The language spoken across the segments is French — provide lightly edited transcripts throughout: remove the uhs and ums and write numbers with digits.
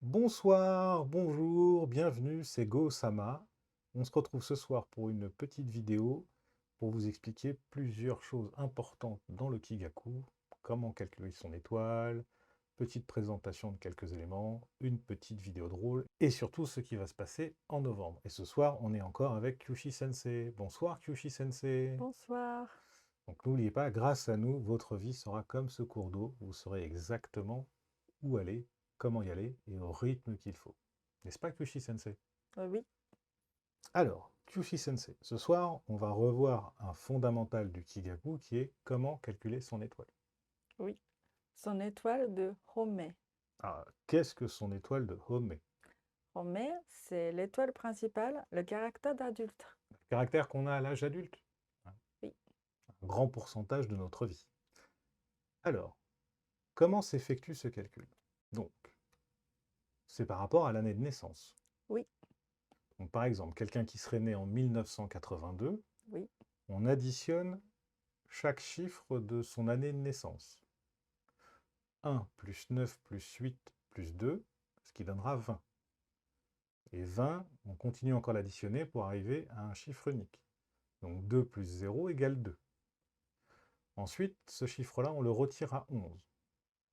Bonsoir, bonjour, bienvenue, c'est Go-sama. On se retrouve ce soir pour une petite vidéo pour vous expliquer plusieurs choses importantes dans le Kigaku, comment calculer son étoile, petite présentation de quelques éléments, une petite vidéo drôle et surtout ce qui va se passer en novembre. Et ce soir, on est encore avec Kyushi-sensei. Bonsoir Kyushi-sensei. Bonsoir. Donc n'oubliez pas, grâce à nous, votre vie sera comme ce cours d'eau. Vous saurez exactement où aller, comment y aller et au rythme qu'il faut. N'est-ce pas, Kyushi-sensei? Oui, Alors, Kyushi-sensei, ce soir, on va revoir un fondamental du Kigaku qui est comment calculer son étoile. oui. Son étoile de Homei. Ah, qu'est-ce que son étoile de Homei? Homei, c'est l'étoile principale, le caractère d'adulte. Le caractère qu'on a à l'âge adulte. Un Oui, grand pourcentage de notre vie. Alors, comment s'effectue ce calcul? Donc, c'est par rapport à l'année de naissance. oui, Donc, par exemple, quelqu'un qui serait né en 1982, oui, on additionne chaque chiffre de son année de naissance. 1 plus 9 plus 8 plus 2, ce qui donnera 20. Et 20, on continue encore l'additionner pour arriver à un chiffre unique. Donc 2 plus 0 égale 2. Ensuite, ce chiffre-là, on le retire à 11.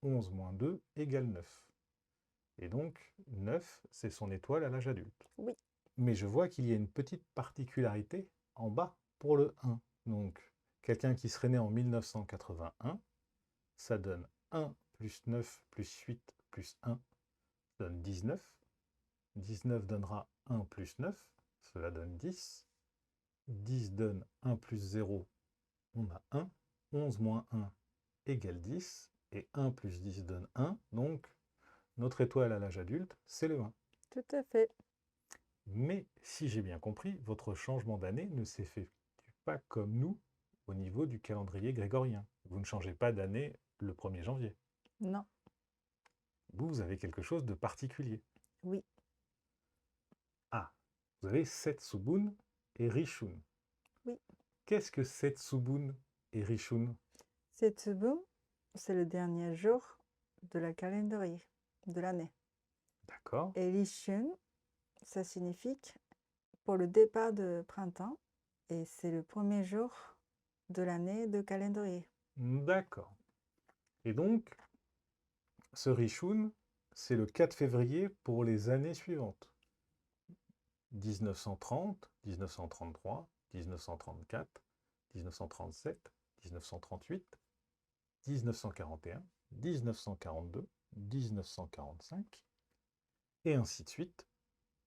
11 moins 2 égale 9. Et donc, 9, c'est son étoile à l'âge adulte. oui. Mais je vois qu'il y a une petite particularité en bas pour le 1. Donc, quelqu'un qui serait né en 1981, ça donne 1 plus 9 plus 8 plus 1 donne 19. 19 donnera 1 plus 9, cela donne 10. 10 donne 1 plus 0, on a 1. 11 moins 1 égale 10. Et 1 plus 10 donne 1. Donc, notre étoile à l'âge adulte, c'est le 1. Tout à fait. Mais si j'ai bien compris, votre changement d'année ne s'effectue pas comme nous au niveau du calendrier grégorien. Vous ne changez pas d'année le 1er janvier. Non, Vous avez quelque chose de particulier. oui, Ah, vous avez Setsubun et Rishun. oui. Qu'est-ce que Setsubun et Rishun? Setsubu, c'est le dernier jour de la calendrier de l'année. D'accord. Et Rishun, ça signifie pour le départ de printemps. Et c'est le premier jour de l'année de calendrier. D'accord. Et donc, ce Rishun, c'est le 4 février pour les années suivantes. 1930, 1933, 1934, 1937, 1938, 1941, 1942, 1945, et ainsi de suite,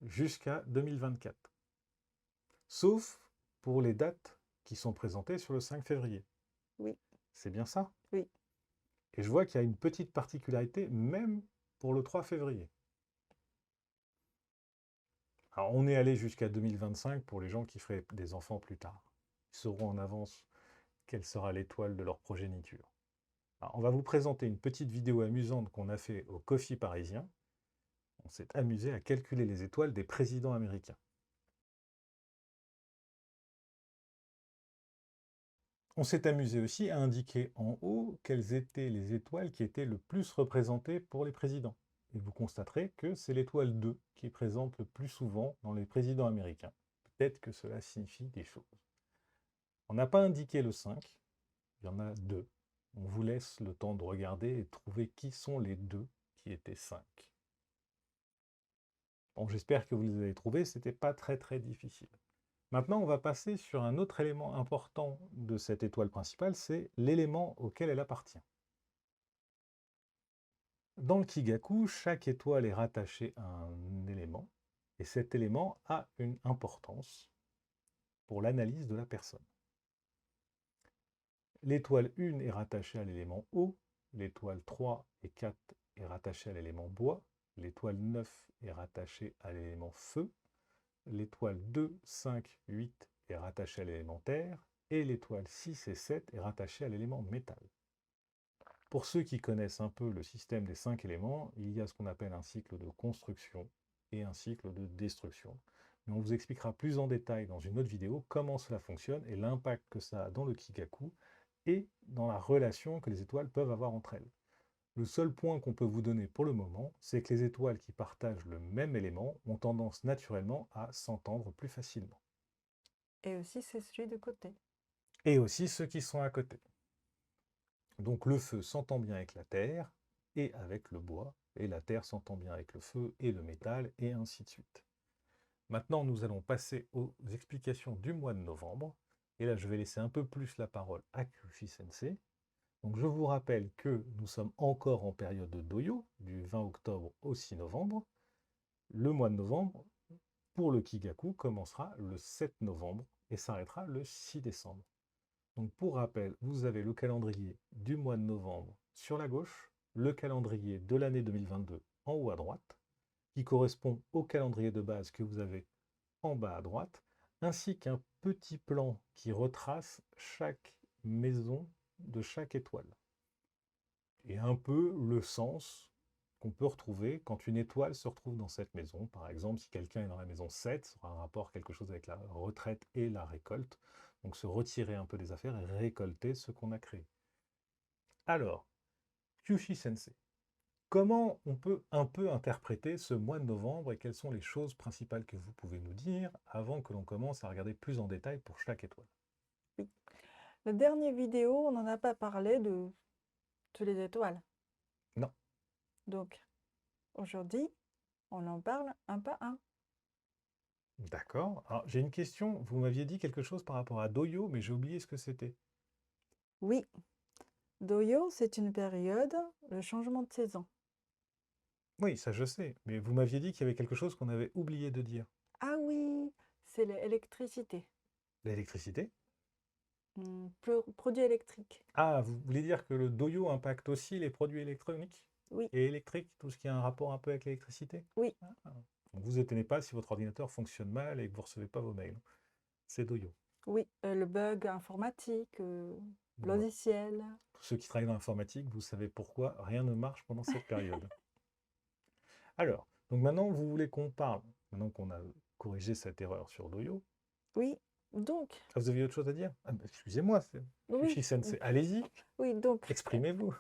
jusqu'à 2024. Sauf pour les dates qui sont présentées sur le 5 février. Oui, C'est bien ça? oui, Et je vois qu'il y a une petite particularité même pour le 3 février. Alors on est allé jusqu'à 2025 pour les gens qui feraient des enfants plus tard. Ils sauront en avance quelle sera l'étoile de leur progéniture. Alors, on va vous présenter une petite vidéo amusante qu'on a fait au Coffee parisien. On s'est amusé à calculer les étoiles des présidents américains. On s'est amusé aussi à indiquer en haut quelles étaient les étoiles qui étaient le plus représentées pour les présidents. Et vous constaterez que c'est l'étoile 2 qui est présente le plus souvent dans les présidents américains. Peut-être que cela signifie des choses. On n'a pas indiqué le 5, il y en a 2. On vous laisse le temps de regarder et de trouver qui sont les 2 qui étaient 5. Bon, j'espère que vous les avez trouvés, c'était pas très difficile. Maintenant, on va passer sur un autre élément important de cette étoile principale, c'est l'élément auquel elle appartient. Dans le Kigaku, chaque étoile est rattachée à un élément, et cet élément a une importance pour l'analyse de la personne. L'étoile 1 est rattachée à l'élément eau, l'étoile 3 et 4 est rattachée à l'élément bois, l'étoile 9 est rattachée à l'élément feu, l'étoile 2, 5, 8 est rattachée à l'élément terre, et l'étoile 6 et 7 est rattachée à l'élément métal. Pour ceux qui connaissent un peu le système des 5 éléments, il y a ce qu'on appelle un cycle de construction et un cycle de destruction. Mais on vous expliquera plus en détail dans une autre vidéo comment cela fonctionne et l'impact que ça a dans le Kigaku et dans la relation que les étoiles peuvent avoir entre elles. Le seul point qu'on peut vous donner pour le moment, c'est que les étoiles qui partagent le même élément ont tendance naturellement à s'entendre plus facilement. Et aussi, c'est celui de côté. Et aussi ceux qui sont à côté. Donc le feu s'entend bien avec la terre et avec le bois, et la terre s'entend bien avec le feu et le métal, et ainsi de suite. Maintenant, nous allons passer aux explications du mois de novembre. Et là, je vais laisser un peu plus la parole à Kyushi Sensei. Donc, je vous rappelle que nous sommes encore en période de Doyo, du 20 octobre au 6 novembre. Le mois de novembre, pour le Kigaku, commencera le 7 novembre et s'arrêtera le 6 décembre. Donc, pour rappel, vous avez le calendrier du mois de novembre sur la gauche, le calendrier de l'année 2022 en haut à droite, qui correspond au calendrier de base que vous avez en bas à droite, ainsi qu'un petit plan qui retrace chaque maison de chaque étoile. Et un peu le sens qu'on peut retrouver quand une étoile se retrouve dans cette maison. Par exemple, si quelqu'un est dans la maison 7, ça aura un rapport quelque chose avec la retraite et la récolte. Donc se retirer un peu des affaires et récolter ce qu'on a créé. Alors, Kyushi Sensei, comment on peut un peu interpréter ce mois de novembre et quelles sont les choses principales que vous pouvez nous dire avant que l'on commence à regarder plus en détail pour chaque étoile? Oui. La dernière vidéo, on n'en a pas parlé de toutes les étoiles. Non. Donc, aujourd'hui, on en parle un par un. D'accord. Alors, j'ai une question. Vous m'aviez dit quelque chose par rapport à Doyo, mais j'ai oublié ce que c'était. Oui, Doyo, c'est une période, le changement de saison. Oui, ça je sais, mais vous m'aviez dit qu'il y avait quelque chose qu'on avait oublié de dire. Ah oui, c'est l'électricité, L'électricité? produit électrique. Ah, vous voulez dire que le Doyo impacte aussi les produits électroniques Oui, et électriques, tout ce qui a un rapport un peu avec l'électricité? oui, Ah. Donc vous étonnez pas si votre ordinateur fonctionne mal et que vous ne recevez pas vos mails. C'est Doyo. oui, le bug informatique, Voilà. logiciel. Pour ceux qui travaillent dans l'informatique, vous savez pourquoi rien ne marche pendant cette période. Alors, donc maintenant, vous voulez qu'on parle, maintenant qu'on a corrigé cette erreur sur Doyo. Oui, donc, Ah, vous aviez autre chose à dire? Ah, bah, excusez-moi, c'est oui, Kushi-sensei. Allez-y, oui, donc, exprimez-vous.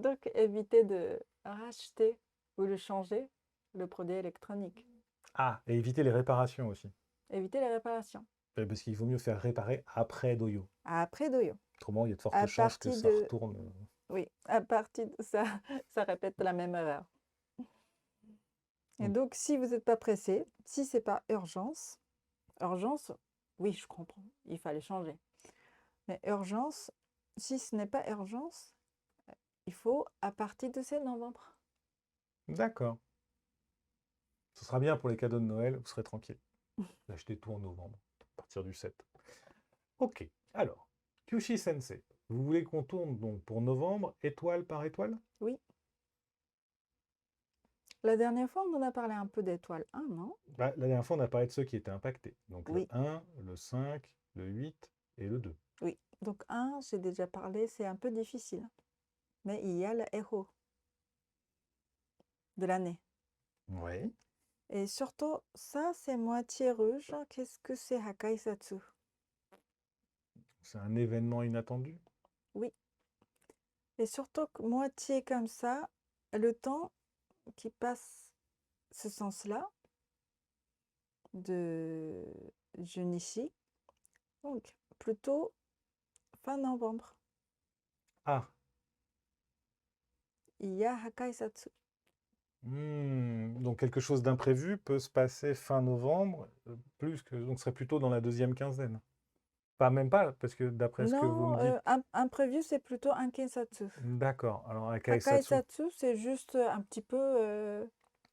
donc éviter de racheter ou de changer le produit électronique. Ah, et éviter les réparations aussi. Éviter les réparations. Parce qu'il vaut mieux faire réparer après Doyo. Après Doyo. Autrement, il y a de fortes À chances que partir ça de... retourne. Oui, à partir de ça, ça répète la même erreur. Et Donc, donc, si vous n'êtes pas pressé, si c'est pas urgence, oui, je comprends, il fallait changer. Mais urgence, si ce n'est pas urgence, il faut à partir de 7 novembre. d'accord. Ce sera bien pour les cadeaux de Noël, vous serez tranquille. D'achetez tout en novembre, à partir du 7. Ok, alors, Kyushi-sensei, vous voulez qu'on tourne donc pour novembre, étoile par étoile? Oui. La dernière fois, on en a parlé un peu d'étoile 1, non? Bah, la dernière fois, on a parlé de ceux qui étaient impactés. Donc le Oui, 1, le 5, le 8 et le 2. oui. Donc 1, j'ai déjà parlé, c'est un peu difficile. Mais il y a le héros de l'année. Oui. Et surtout, ça, c'est moitié rouge. Qu'est-ce que c'est Hakaisatsu? C'est un événement inattendu. Oui. Et surtout, moitié comme ça, le temps qui passe ce sens-là de Junichi, donc plutôt fin novembre. Ah, Il y a Hakaisatsu. donc quelque chose d'imprévu peut se passer fin novembre, donc ce serait plutôt dans la deuxième quinzaine. Pas même pas, parce que d'après ce que vous Non, me dites, imprévu, c'est plutôt un Kensatsu. d'accord. Alors à Kaisatsu, Hakaisatsu, c'est juste un petit peu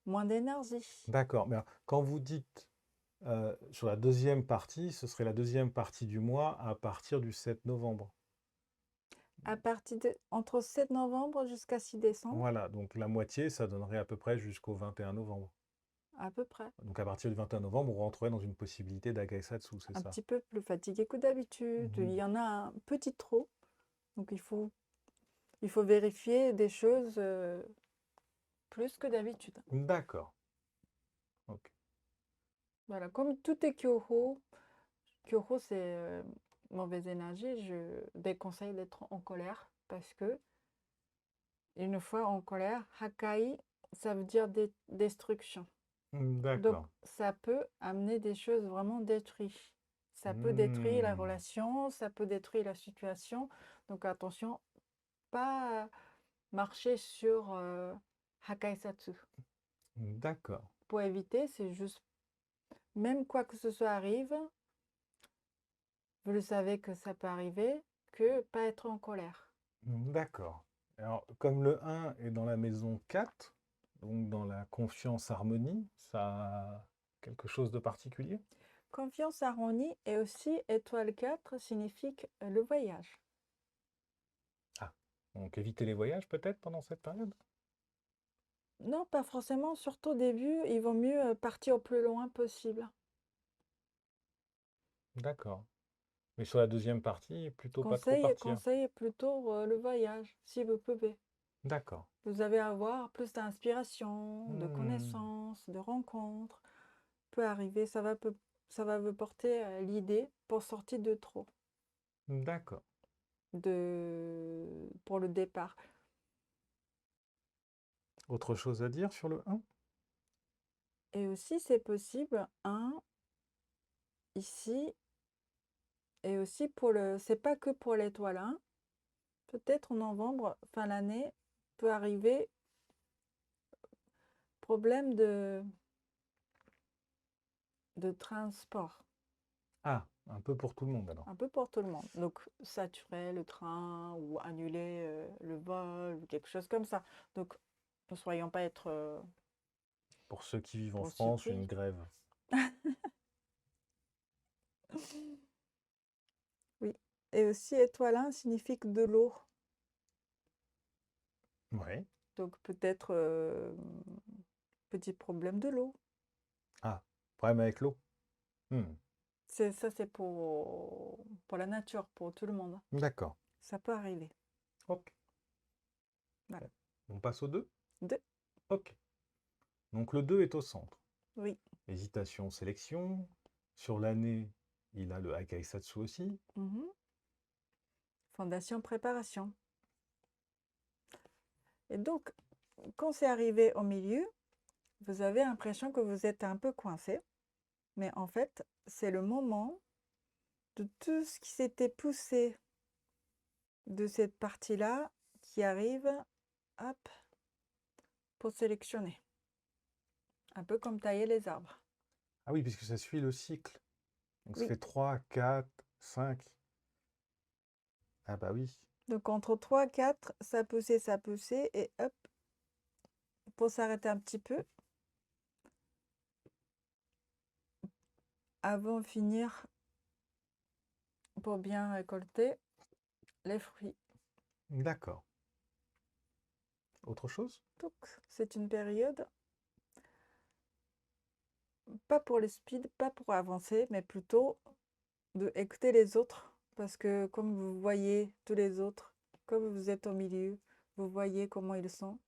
moins d'énergie. d'accord. Mais alors, quand vous dites sur la deuxième partie, ce serait la deuxième partie du mois à partir du 7 novembre. À partir de entre 7 novembre jusqu'à 6 décembre, Voilà, donc la moitié, ça donnerait à peu près jusqu'au 21 novembre. à peu près. Donc à partir du 21 novembre, on rentrerait dans une possibilité d'Agaisatsu, c'est Un ça? petit peu plus fatigué que d'habitude. Il Mhm. y en a un petit trop. Donc il faut vérifier des choses plus que d'habitude. D'accord. Ok. Voilà, comme tout est Kyoho, Kyoho c'est mauvaise énergie, je déconseille d'être en colère parce que Une fois en colère, Hakai, ça veut dire destruction. Donc, D'accord. ça peut amener des choses vraiment détruites. Ça peut détruire la Hmm, relation, ça peut détruire la situation. Donc, attention, pas marcher sur Hakai Satsu. D'accord. Pour éviter, c'est juste, même quoi que ce soit arrive, vous le savez que ça peut arriver, que pas être en colère. D'accord. Alors, comme le 1 est dans la maison 4, donc dans la confiance harmonie, ça a quelque chose de particulier? Confiance, harmonie et aussi étoile 4 signifie le voyage. Ah, donc éviter les voyages peut-être pendant cette période? Non, pas forcément, surtout au début, il vaut mieux partir au plus loin possible. D'accord. Mais sur la deuxième partie, plutôt pas trop Conseil, partir. conseil plutôt le voyage, si vous pouvez. D'accord. Vous allez avoir plus d'inspiration, de Hmm, connaissances, de rencontres. Peut arriver, ça va vous porter l'idée pour sortir de trop, d'accord. pour le départ. Autre chose à dire sur le 1? Et aussi, c'est possible, ici, et aussi c'est pas que pour l'étoile 1. Peut-être en novembre, fin l'année, peut arriver problème de transport, Ah, un peu pour tout le monde alors. un peu pour tout le monde. Donc, saturer le train ou annuler le vol ou quelque chose comme ça. Donc, ne soyons pas être Pour ceux qui vivent en trop France, une surpris. grève. Oui. Et aussi, étoile 1 signifie que de l'eau. Oui. Donc, peut-être petit problème de l'eau. Ah, problème avec l'eau. Hmm, Ça, c'est pour la nature, pour tout le monde. d'accord. Ça peut arriver. Ok. Voilà. On passe au 2? 2. Ok. Donc le 2 est au centre. Oui. Hésitation, sélection. Sur l'année, il a le Hakai Satsu aussi. Mhm. Fondation, préparation. Et donc, quand c'est arrivé au milieu, vous avez l'impression que vous êtes un peu coincé. Mais en fait, c'est le moment de tout ce qui s'était poussé de cette partie-là qui arrive, hop, pour sélectionner. Un peu comme tailler les arbres. Ah oui, puisque ça suit le cycle. Donc ça Oui. fait 3, 4, 5. Ah bah oui. Donc entre 3, 4, ça poussait, et hop, pour s'arrêter un petit peu, avant de finir pour bien récolter les fruits. D'accord. Autre chose? Donc c'est une période, pas pour le speed, pas pour avancer, mais plutôt de écouter les autres. Parce que comme vous voyez tous les autres, comme vous êtes au milieu, vous voyez comment ils sont.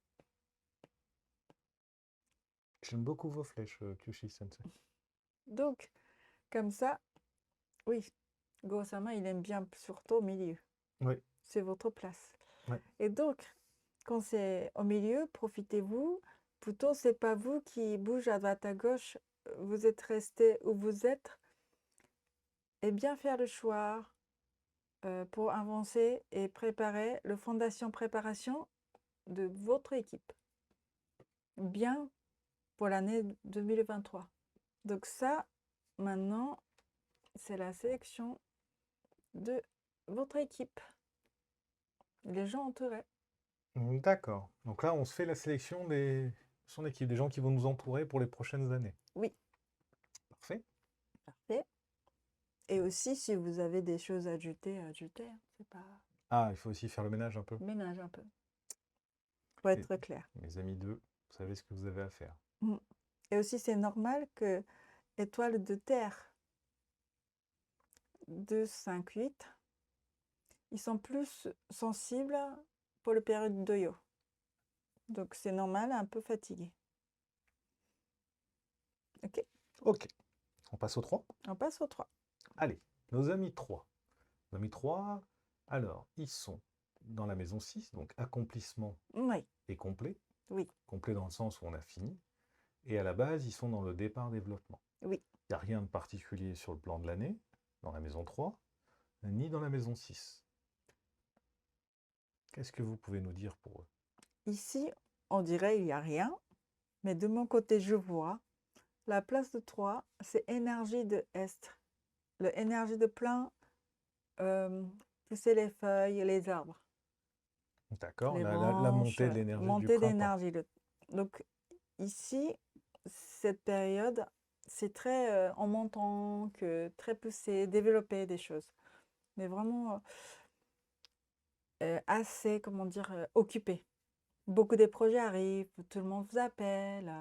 J'aime beaucoup vos flèches, Kyushi-sensei. Donc, comme ça, oui, Go-sama, il aime bien surtout au milieu. Oui, C'est votre place. ouais. Et donc, quand c'est au milieu, profitez-vous. Plutôt, c'est pas vous qui bougez à droite à gauche, vous êtes resté où vous êtes. Et bien faire le choix pour avancer et préparer le fondation préparation de votre équipe. Bien pour l'année 2023. Donc ça, maintenant, c'est la sélection de votre équipe. Les gens entourés. D'accord. Donc là, on se fait la sélection de son équipe, des gens qui vont nous entourer pour les prochaines années. Oui, Parfait. parfait. Et aussi, si vous avez des choses à ajouter, ajoutez. C'est pas Ah, il faut aussi faire le ménage un peu. ménage un peu, pour Et- être clair. Mes amis 2, vous savez ce que vous avez à faire. Mm. Et aussi, c'est normal que étoile de terre 2, 5, 8, ils sont plus sensibles pour le période de yo. Donc, c'est normal, un peu fatigué. Ok, Ok. On passe au 3. on passe au 3. Allez, nos amis 3. Nos amis 3, alors, ils sont dans la maison 6, donc accomplissement Oui, et complet. oui, Complet dans le sens où on a fini. Et à la base, ils sont dans le départ développement. oui. Il n'y a rien de particulier sur le plan de l'année, dans la maison 3, ni dans la maison 6. Qu'est-ce que vous pouvez nous dire pour eux? Ici, on dirait il n'y a rien, mais de mon côté, je vois la place de 3, c'est énergie de Est. Le énergie de plein, pousser les feuilles, les arbres, D'accord, les la branches, montée de l'énergie du montée printemps. d'énergie. Donc ici, cette période, c'est très en montant, que très poussé, développer des choses. Mais vraiment assez, comment dire, occupé. Beaucoup de projets arrivent, tout le monde vous appelle,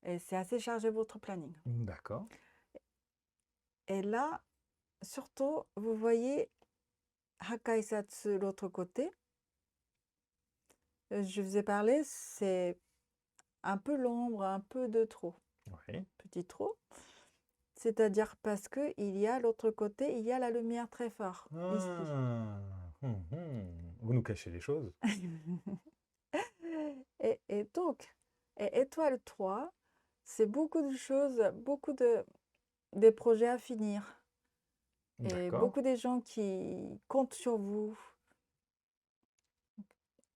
et c'est assez chargé votre planning. D'accord. Et là, surtout, vous voyez Hakaisatsu, l'autre côté. Je vous ai parlé, c'est un peu l'ombre, un peu de trop. Oui. Petit trop. C'est-à-dire parce que il y a l'autre côté, il y a la lumière très fort, ici. Ah, Vous nous cachez les choses. Et donc, étoile 3, c'est beaucoup de choses, beaucoup de projets à finir. Et D'accord. beaucoup de gens qui comptent sur vous.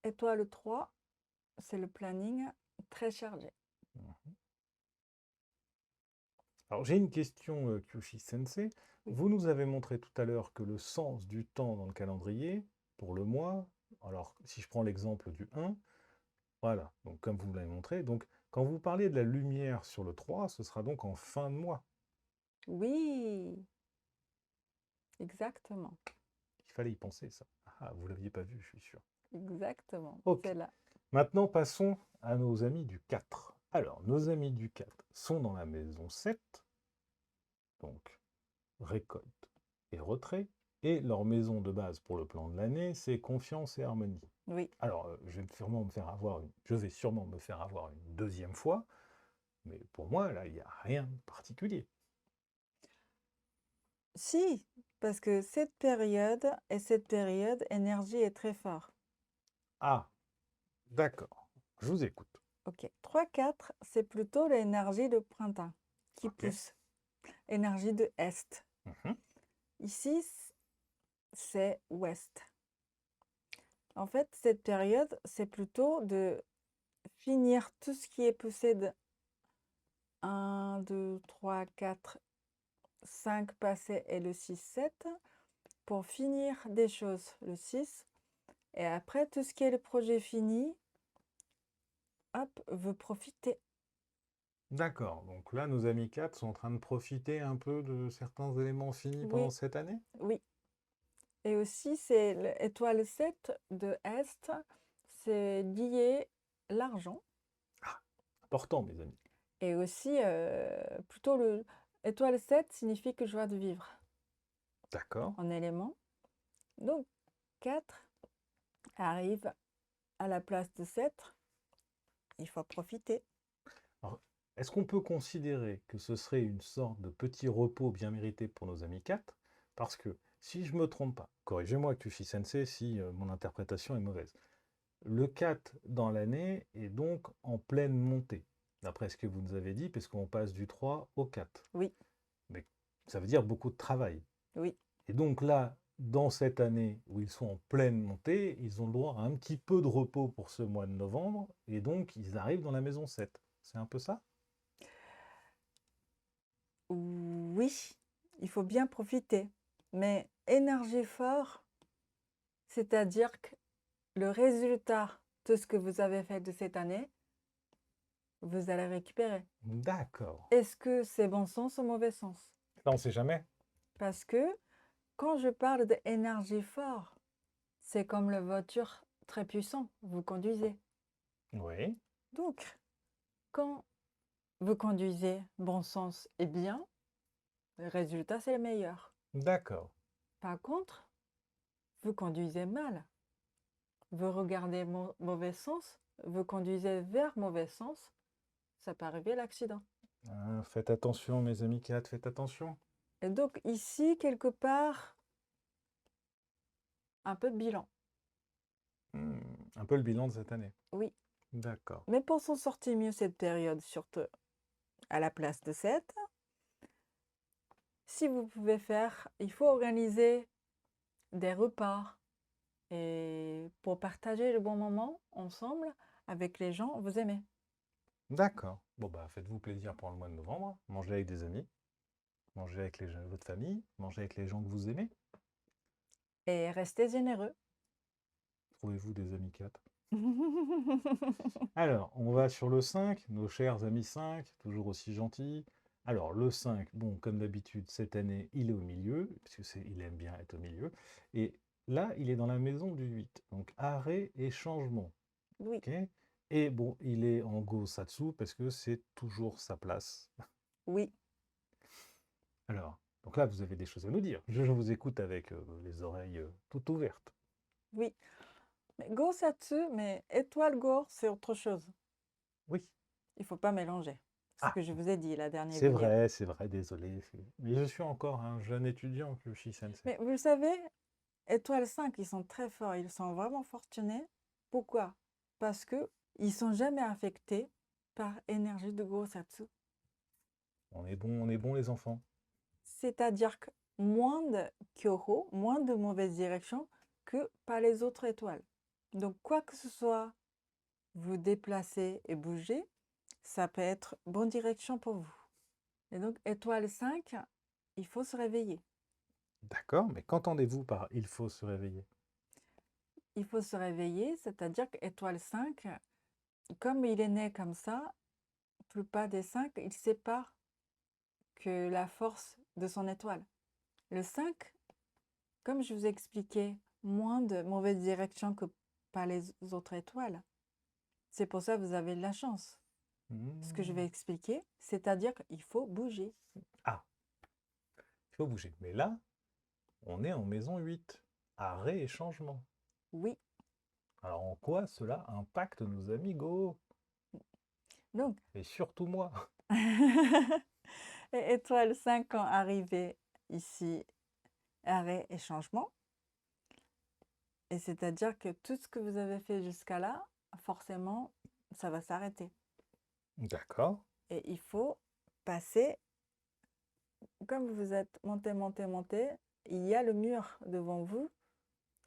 Étoile 3, c'est le planning très chargé. Mhm. Alors j'ai une question, Kyushi Sensei. Oui. Vous nous avez montré tout à l'heure que le sens du temps dans le calendrier, pour le mois, alors si je prends l'exemple du 1, voilà, donc comme vous l'avez montré, donc quand vous parlez de la lumière sur le 3, ce sera donc en fin de mois. Oui, exactement. Il fallait y penser, ça. Ah, vous ne l'aviez pas vu, je suis sûr. Exactement. Ok. C'est là. Maintenant, passons à nos amis du 4. Alors, nos amis du 4 sont dans la maison 7, donc récolte et retrait, et leur maison de base pour le plan de l'année, c'est confiance et harmonie. Oui. Alors, je vais sûrement me faire avoir une deuxième fois, mais pour moi, là, il n'y a rien de particulier. Si, parce que cette période et cette période, énergie est très fort. Ah, d'accord, je vous écoute. Ok. 3-4, c'est plutôt l'énergie de printemps qui Ok. pousse. Énergie de Est. Mhm. Ici, c'est Ouest. En fait, cette période, c'est plutôt de finir tout ce qui est poussé de 1, 2, 3, 4, 5 passés et le 6, 7 pour finir des choses, le 6. Et après, tout ce qui est le projet fini, hop, veut profiter. D'accord, donc là, nos amis 4 sont en train de profiter un peu de certains éléments finis pendant Oui, cette année? oui. Et aussi, c'est l'étoile 7 de Est, c'est lié l'argent. Ah, important, mes amis. Et aussi, plutôt le étoile 7 signifie que joie de vivre D'accord. en élément. Donc, 4 arrive à la place de 7. Il faut profiter. Alors, est-ce qu'on peut considérer que ce serait une sorte de petit repos bien mérité pour nos amis 4? Parce que, si je ne me trompe pas, corrigez-moi, Tushi Sensei, si mon interprétation est mauvaise. Le 4 dans l'année est donc en pleine montée, d'après ce que vous nous avez dit, puisqu'on passe du 3 au 4. Oui, Mais ça veut dire beaucoup de travail. oui, Et donc là, dans cette année où ils sont en pleine montée, ils ont le droit à un petit peu de repos pour ce mois de novembre, et donc ils arrivent dans la maison 7. C'est un peu ça? oui, il faut bien profiter. Mais énergie fort, c'est-à-dire que le résultat de ce que vous avez fait de cette année, vous allez récupérer. D'accord. Est-ce que c'est bon sens ou mauvais sens? Là, on ne sait jamais. Parce que quand je parle d'énergie fort, c'est comme la voiture très puissant, vous conduisez. Oui. Donc, quand vous conduisez bon sens et bien, le résultat, c'est le meilleur. D'accord. Par contre, vous conduisez mal, vous regardez mauvais sens, vous conduisez vers mauvais sens, ça peut arriver l'accident. Faites attention, mes amis 4, faites attention. Et donc ici, quelque part, un peu de bilan. Un peu le bilan de cette année. Oui. D'accord. Mais pour s'en sortir mieux cette période, surtout à la place de 7, si vous pouvez faire, il faut organiser des repas et pour partager le bon moment ensemble avec les gens que vous aimez. D'accord. Bon, bah, faites-vous plaisir pour le mois de novembre. Mangez avec des amis, mangez avec votre famille, mangez avec les gens que vous aimez. Et restez généreux. Trouvez-vous des amis 4. Alors, on va sur le 5, nos chers amis 5, toujours aussi gentils. Alors, le 5, bon, comme d'habitude, cette année, il est au milieu, il aime bien être au milieu. Et là, il est dans la maison du 8. Donc, arrêt et changement. Oui, Ok. Et bon, il est en Go Satsu parce que c'est toujours sa place. oui, Alors, donc là, vous avez des choses à nous dire. Je vous écoute avec les oreilles toutes ouvertes. oui. Mais Go-Satsu, mais étoile Go, c'est autre chose. Oui. Il faut pas mélanger. Ce Ah, que je vous ai dit la dernière vidéo. c'est vrai, désolé. Mais je suis encore un jeune étudiant, Kyoshi Sensei. Mais vous le savez, étoile 5, ils sont très forts, ils sont vraiment fortunés. Pourquoi? Parce que ils sont jamais affectés par énergie de Go-Satsu. On est bon les enfants. C'est-à-dire que moins de Kyoho, moins de mauvaise direction que par les autres étoiles. Donc, quoi que ce soit, vous déplacez et bougez, ça peut être bonne direction pour vous. Et donc, étoile 5, il faut se réveiller. D'accord, mais qu'entendez-vous par il faut se réveiller? Il faut se réveiller, c'est-à-dire qu'étoile 5, comme il est né comme ça, la plupart des 5, il sépare que la force de son étoile. Le 5, comme je vous ai expliqué, moins de mauvaise direction que par les autres étoiles. C'est pour ça que vous avez de la chance. Ce que je vais expliquer, c'est-à-dire qu'il faut bouger. Ah, il faut bouger. Mais là, on est en maison 8. Arrêt et changement. Oui. Alors en quoi cela impacte nos amis Go? Donc, Et surtout moi. et étoile 5 quand arrivé ici, arrêt et changement. Et c'est-à-dire que tout ce que vous avez fait jusqu'à là, forcément, ça va s'arrêter. D'accord. Et il faut passer, comme vous êtes monté, monté, monté, il y a le mur devant vous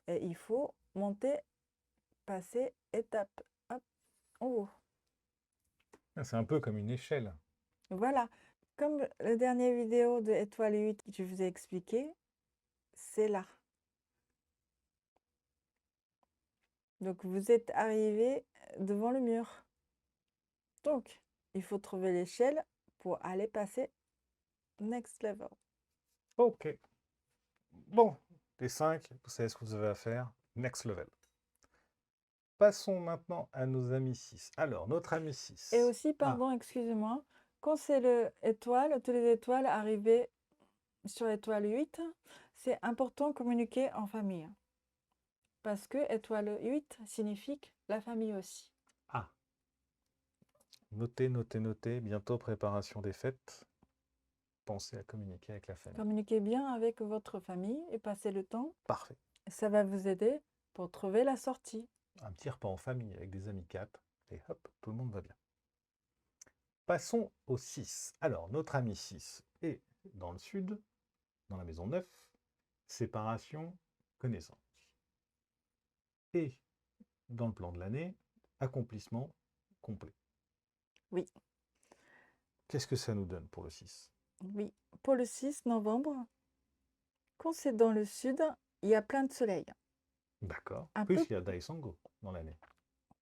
et il faut monter, passer étape, hop, en haut. C'est un peu comme une échelle. Voilà, comme la dernière vidéo de étoile 8 que je vous ai expliqué, c'est là. Donc vous êtes arrivé devant le mur. Donc, il faut trouver l'échelle pour aller passer next level. Ok. Bon, les 5, vous savez ce que vous avez à faire. Next level. Passons maintenant à nos amis 6. Alors, notre ami 6. Et aussi, Ah, pardon, excusez-moi, quand c'est l'étoile, toutes les étoiles arrivées sur l'étoile 8, c'est important de communiquer en famille. Parce que étoile 8 signifie la famille aussi. ah. Notez, notez, notez. Bientôt préparation des fêtes. Pensez à communiquer avec la famille. Communiquez bien avec votre famille et passez le temps. Parfait. Ça va vous aider pour trouver la sortie. Un petit repas en famille avec des amis 4. Et hop, tout le monde va bien. Passons au 6. Alors, notre ami 6 est dans le sud, dans la maison 9. Séparation, connaissance. Et dans le plan de l'année, accomplissement complet. Oui, Qu'est-ce que ça nous donne pour le 6? oui. Pour le 6 novembre, quand c'est dans le sud, il y a plein de soleil. D'accord. Un Plus peu il y a Daisango dans l'année.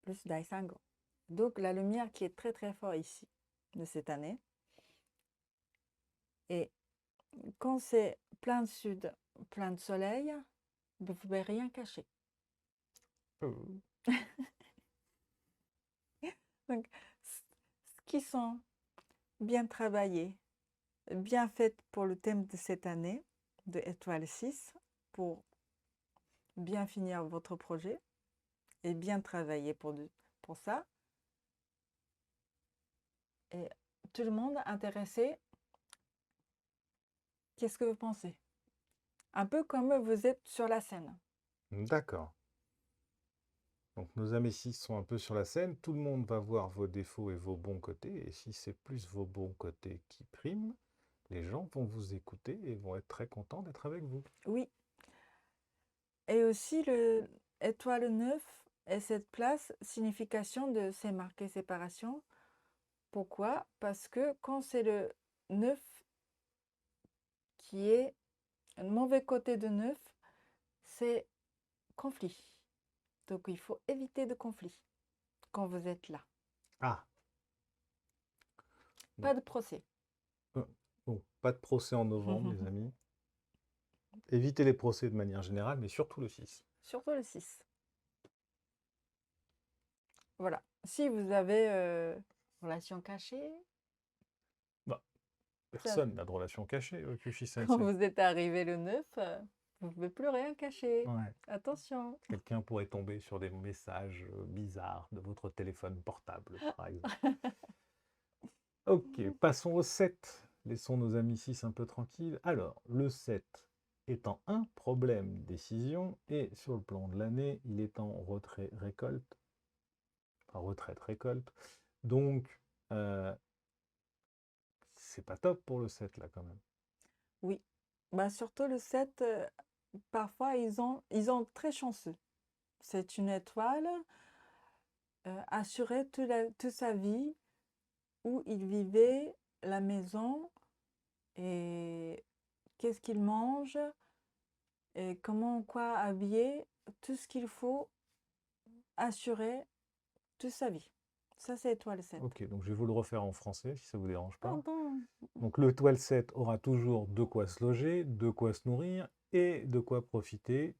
plus d'Aisango. Donc la lumière qui est très très forte ici, de cette année. Et quand c'est plein de sud, plein de soleil, vous ne pouvez rien cacher. Donc, ce qui sont bien travaillés, bien faites pour le thème de cette année, de étoile 6, pour bien finir votre projet et bien travailler pour ça. Et tout le monde intéressé, qu'est-ce que vous pensez? Un peu comme vous êtes sur la scène. D'accord. Donc nos amis 6 sont un peu sur la scène, tout le monde va voir vos défauts et vos bons côtés, et si c'est plus vos bons côtés qui priment, les gens vont vous écouter et vont être très contents d'être avec vous. Oui. Et aussi le étoile 9 et cette place, signification de c'est marqué séparation. Pourquoi? Parce que quand c'est le 9 qui est un mauvais côté de 9, c'est conflit. Donc il faut éviter de conflit quand vous êtes là. Ah, Pas de procès. bon, pas de procès en novembre, les amis. Évitez les procès de manière générale, mais surtout le 6. Surtout le 6. Voilà. Si vous avez relation cachée, Bah, ça, personne n'a de relation cachée au Kyushi quand Sensei. vous êtes arrivé le 9, vous ne pouvez plus rien cacher. Ouais. Attention. Quelqu'un pourrait tomber sur des messages bizarres de votre téléphone portable, par exemple. Ok, passons au 7. Laissons nos amis 6 un peu tranquilles. Alors, le 7 étant un problème décision, et sur le plan de l'année, il est en retrait-récolte. Enfin, retraite-récolte. Donc, c'est pas top pour le 7, là, quand même. Oui. Bah, surtout le 7, parfois ils ont très chanceux. C'est une étoile assurée toute sa vie où il vivait la maison et qu'est-ce qu'il mange et comment quoi habiller, tout ce qu'il faut assurer toute sa vie. Ça, c'est étoile 7. Ok, donc je vais vous le refaire en français, si ça vous dérange pas. Pardon. Donc le étoile 7 aura toujours de quoi se loger, de quoi se nourrir et de quoi profiter.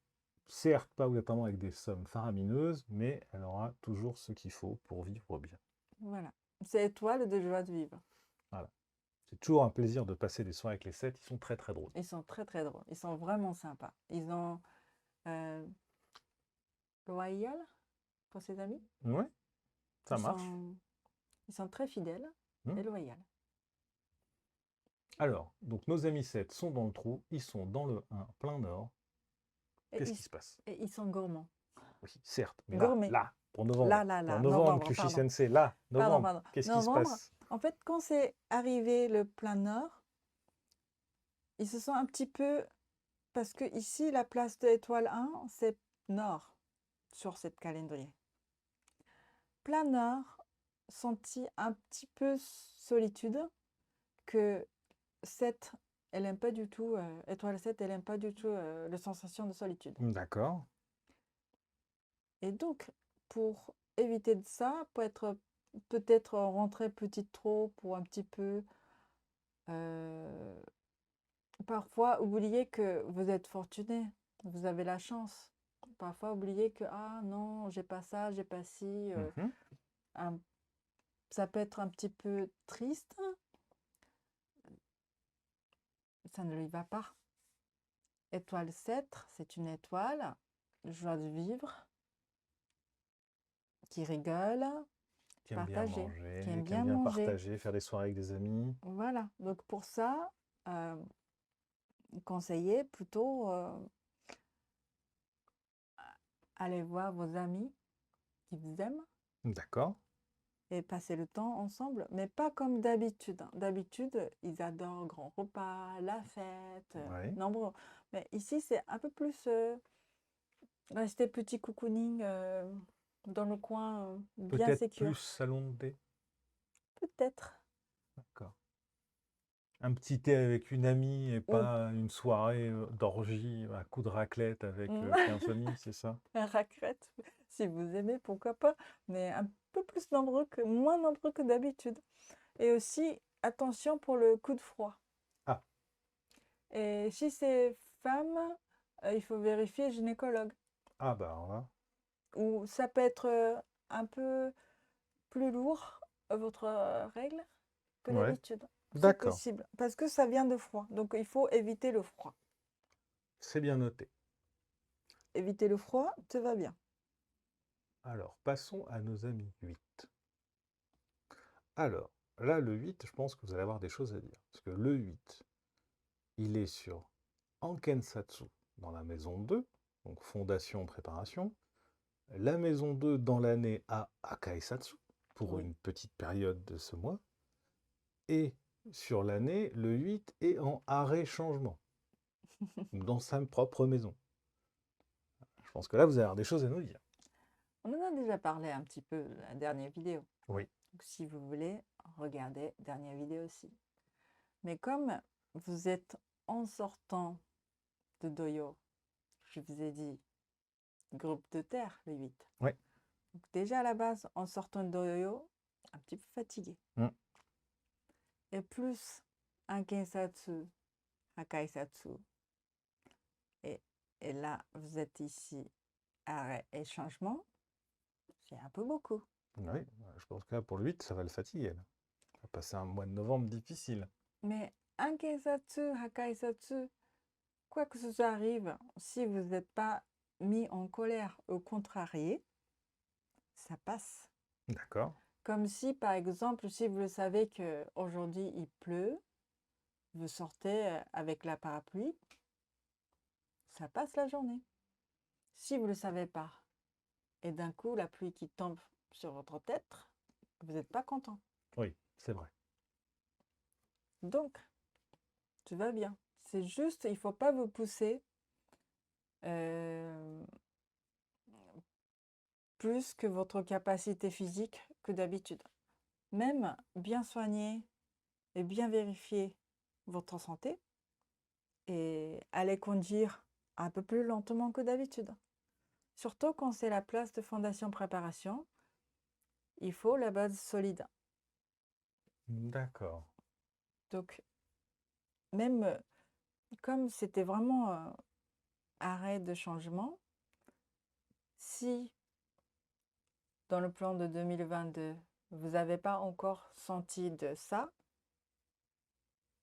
Certes, pas obligatoirement avec des sommes faramineuses, mais elle aura toujours ce qu'il faut pour vivre bien. Voilà. C'est étoile de joie de vivre. Voilà. C'est toujours un plaisir de passer des soirées avec les 7, ils sont très très drôles. Ils sont très très drôles. Ils sont vraiment sympas. Ils ont loyal pour ses amis. Ouais, ça marche. Ils sont très fidèles et loyaux. Alors, donc nos amis 7 sont dans le trou, ils sont dans le 1 plein nord. Qu'est-ce qui se passe? Et ils sont gourmands. Oui, certes, mais Gourmets. là, pour novembre. Là, Pour novembre, novembre, Kyushi pardon. Sensei, là, novembre. Pardon. Qu'est-ce qui se Novembre, passe? en fait, quand c'est arrivé le plein nord, ils se sont un petit peu... Parce que ici, la place de l'étoile 1, c'est nord sur cette calendrier. Plein nord, senti un petit peu solitude que 7, elle n'aime pas du tout, étoile 7, elle n'aime pas du tout la sensation de solitude. D'accord. Et donc, pour éviter de ça, pour être peut-être rentrer petit trop, pour un petit peu parfois oublier que vous êtes fortuné, vous avez la chance. Parfois oublier que ah non, j'ai pas ça, j'ai pas ci. Ça peut être un petit peu triste. Ça ne lui va pas. Étoile 7, c'est une étoile, joie de vivre, qui rigole, Qui aime bien partager, manger, qui aime qui aime bien bien manger. partager, faire des soirées avec des amis. Voilà, donc pour ça, conseiller plutôt aller voir vos amis qui vous aiment D'accord. et passer le temps ensemble, mais pas comme d'habitude. D'habitude, ils adorent grand repas, la fête, Ouais. nombreux. Mais ici, c'est un peu plus rester petit cocooning dans le coin bien Peut-être plus sécure. salon de thé. Peut-être. D'accord. Un petit thé avec une amie et Ou pas une soirée d'orgie à coups de raclette avec 15 amis, c'est ça? un raclette, si vous aimez, pourquoi pas, mais un peu plus nombreux moins nombreux que d'habitude. Et aussi, attention pour le coup de froid. Ah, Et si c'est femme, il faut vérifier gynécologue. ah bah alors là. Ou ça peut être un peu plus lourd, votre règle, que Ouais. d'habitude. C'est D'accord. possible, parce que ça vient de froid. Donc il faut éviter le froid. C'est bien noté. Éviter le froid, te va bien. Alors, passons à nos amis 8. Alors, là, le 8, je pense que vous allez avoir des choses à dire. Parce que le 8, il est sur Ankensatsu dans la maison 2, donc fondation, préparation. La maison 2 dans l'année a Akaisatsu pour Oui. une petite période de ce mois. Et sur l'année, le 8 est en arrêt changement, dans sa propre maison. Je pense que là, vous allez avoir des choses à nous dire. On en a déjà parlé un petit peu la dernière vidéo. Oui. Donc, si vous voulez, regardez dernière vidéo aussi. Mais comme vous êtes en sortant de Doyo, je vous ai dit groupe de terre, le 8. Oui. Donc déjà à la base, en sortant de Doyo, un petit peu fatigué. Et plus un Kensatsu, un Kaisatsu. Et là, vous êtes ici, arrêt et changement. C'est un peu beaucoup. Oui, je pense que là, pour le 8, ça va le fatiguer. Là. On va passer un mois de novembre difficile. Mais un Kensatsu, un Kaisatsu, quoi que ce soit arrive, si vous n'êtes pas mis en colère ou contrarié, ça passe. D'accord. Comme si, par exemple, si vous le savez qu'aujourd'hui il pleut, vous sortez avec la parapluie, ça passe la journée. Si vous ne le savez pas, et d'un coup la pluie qui tombe sur votre tête, vous n'êtes pas content. Oui, c'est vrai. Donc, tout va bien. C'est juste, il ne faut pas vous pousser plus que votre capacité physique que d'habitude. Même bien soigner et bien vérifier votre santé et aller conduire un peu plus lentement que d'habitude. Surtout quand c'est la place de fondation préparation, il faut la base solide. D'accord. Donc, même comme c'était vraiment arrêt de changement, si dans le plan de 2022, vous n'avez pas encore senti de ça,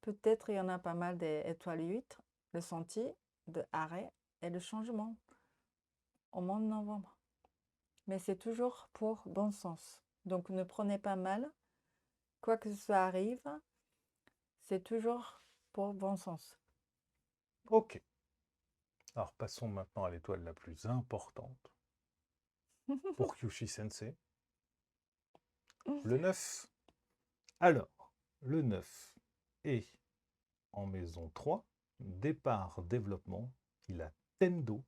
peut-être il y en a pas mal des étoiles 8, le senti de arrêt et de changement au mois de novembre. Mais c'est toujours pour bon sens. Donc ne prenez pas mal. Quoi que ce soit arrive, c'est toujours pour bon sens. Ok. Alors passons maintenant à l'étoile la plus importante pour Kyushi Sensei. Le 9. Alors, le 9 est en maison 3, départ, développement. Il a Tendo.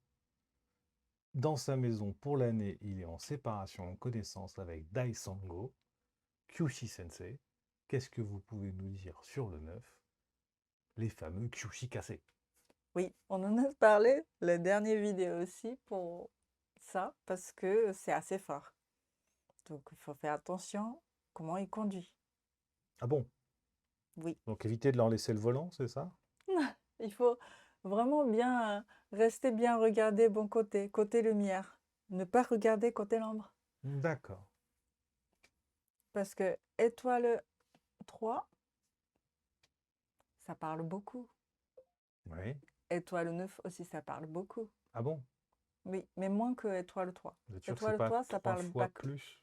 Dans sa maison pour l'année, il est en séparation, en connaissance avec Dai Sango, Kyushi Sensei. Qu'est-ce que vous pouvez nous dire sur le 9? Les fameux Kyushi cassés. Oui, on en a parlé la dernière vidéo aussi pour ça, parce que c'est assez fort. Donc il faut faire attention comment il conduit. Ah bon? Oui, Donc évitez de leur laisser le volant, c'est ça? il faut vraiment bien rester bien regarder bon côté, côté lumière. Ne pas regarder côté l'ombre. D'accord. Parce que étoile 3, ça parle beaucoup. Oui. Étoile 9 aussi, ça parle beaucoup. Ah bon? Oui, mais moins que étoile 3. Vous êtes sûr que c'est Étoile pas 3, ça 3 parle fois pas que. plus?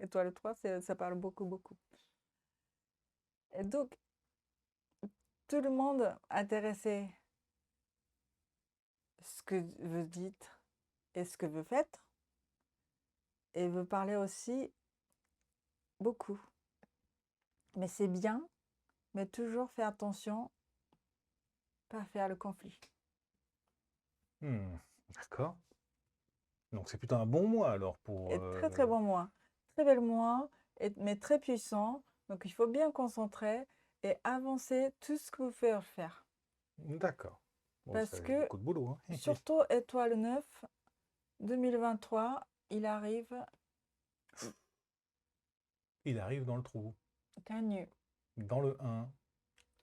Étoile 3, ça parle beaucoup, beaucoup. Et donc, tout le monde intéressé ce que vous dites et ce que vous faites. Et vous parlez aussi beaucoup. Mais c'est bien, mais toujours faire attention, pas faire le conflit. D'accord. Donc c'est plutôt un bon mois alors pour... Et très très bon mois. Très bel mois, mais très puissant. Donc il faut bien concentrer et avancer tout ce que vous pouvez faire. D'accord. Bon, ça Parce fait que, beaucoup de boulot. Hein. surtout étoile 9, 2023, il arrive Il arrive dans le trou. Canu. Dans le 1,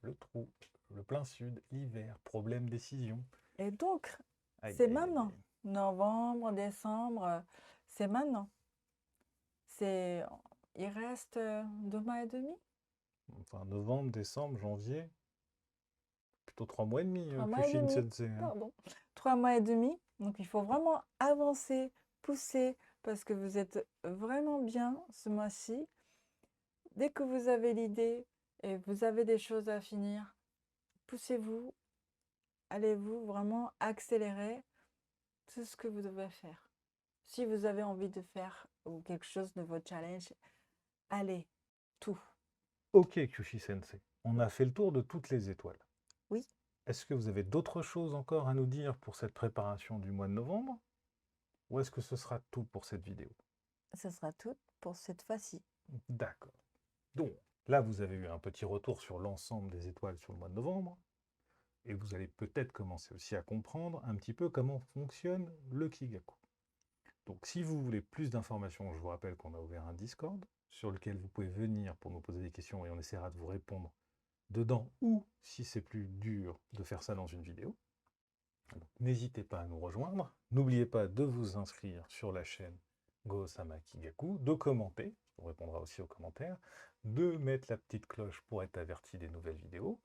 le trou, le plein sud, l'hiver, problème décision. Et donc, Aïe, c'est aïe, aïe, maintenant. aïe. Novembre, décembre, c'est maintenant. C'est, il reste 2 mois et demi, Enfin, novembre, décembre, janvier, plutôt 3 mois et demi, 3 mois et Kyushin demi, Sensei. Hein. pardon. 3 mois et demi. Donc, il faut vraiment avancer, pousser, parce que vous êtes vraiment bien ce mois-ci. Dès que vous avez l'idée et vous avez des choses à finir, poussez-vous, allez-vous vraiment accélérer tout ce que vous devez faire. Si vous avez envie de faire ou quelque chose de votre challenge, allez, tout. Ok, Kyushi-sensei, on a fait le tour de toutes les étoiles. Oui, Est-ce que vous avez d'autres choses encore à nous dire pour cette préparation du mois de novembre? Ou est-ce que ce sera tout pour cette vidéo? ce sera tout pour cette fois-ci. D'accord. Donc, là, vous avez eu un petit retour sur l'ensemble des étoiles sur le mois de novembre. Et vous allez peut-être commencer aussi à comprendre un petit peu comment fonctionne le Kigaku. Donc si vous voulez plus d'informations, je vous rappelle qu'on a ouvert un Discord sur lequel vous pouvez venir pour nous poser des questions et on essaiera de vous répondre dedans ou, si c'est plus dur, de faire ça dans une vidéo. Donc n'hésitez pas à nous rejoindre. N'oubliez pas de vous inscrire sur la chaîne Go-sama Kigaku, de commenter, on répondra aussi aux commentaires, de mettre la petite cloche pour être averti des nouvelles vidéos.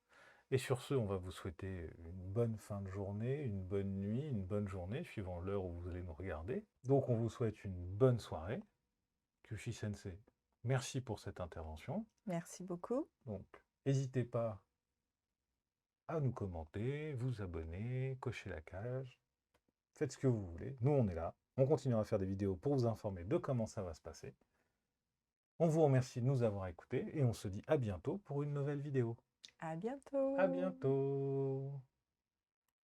Et sur ce, on va vous souhaiter une bonne fin de journée, une bonne nuit, une bonne journée, suivant l'heure où vous allez nous regarder. Donc on vous souhaite une bonne soirée. Kyushi Sensei, merci pour cette intervention. Merci beaucoup. Donc n'hésitez pas à nous commenter, vous abonner, cocher la cage. Faites ce que vous voulez. Nous, on est là. On continuera à faire des vidéos pour vous informer de comment ça va se passer. On vous remercie de nous avoir écoutés et on se dit à bientôt pour une nouvelle vidéo. À À bientôt. bientôt!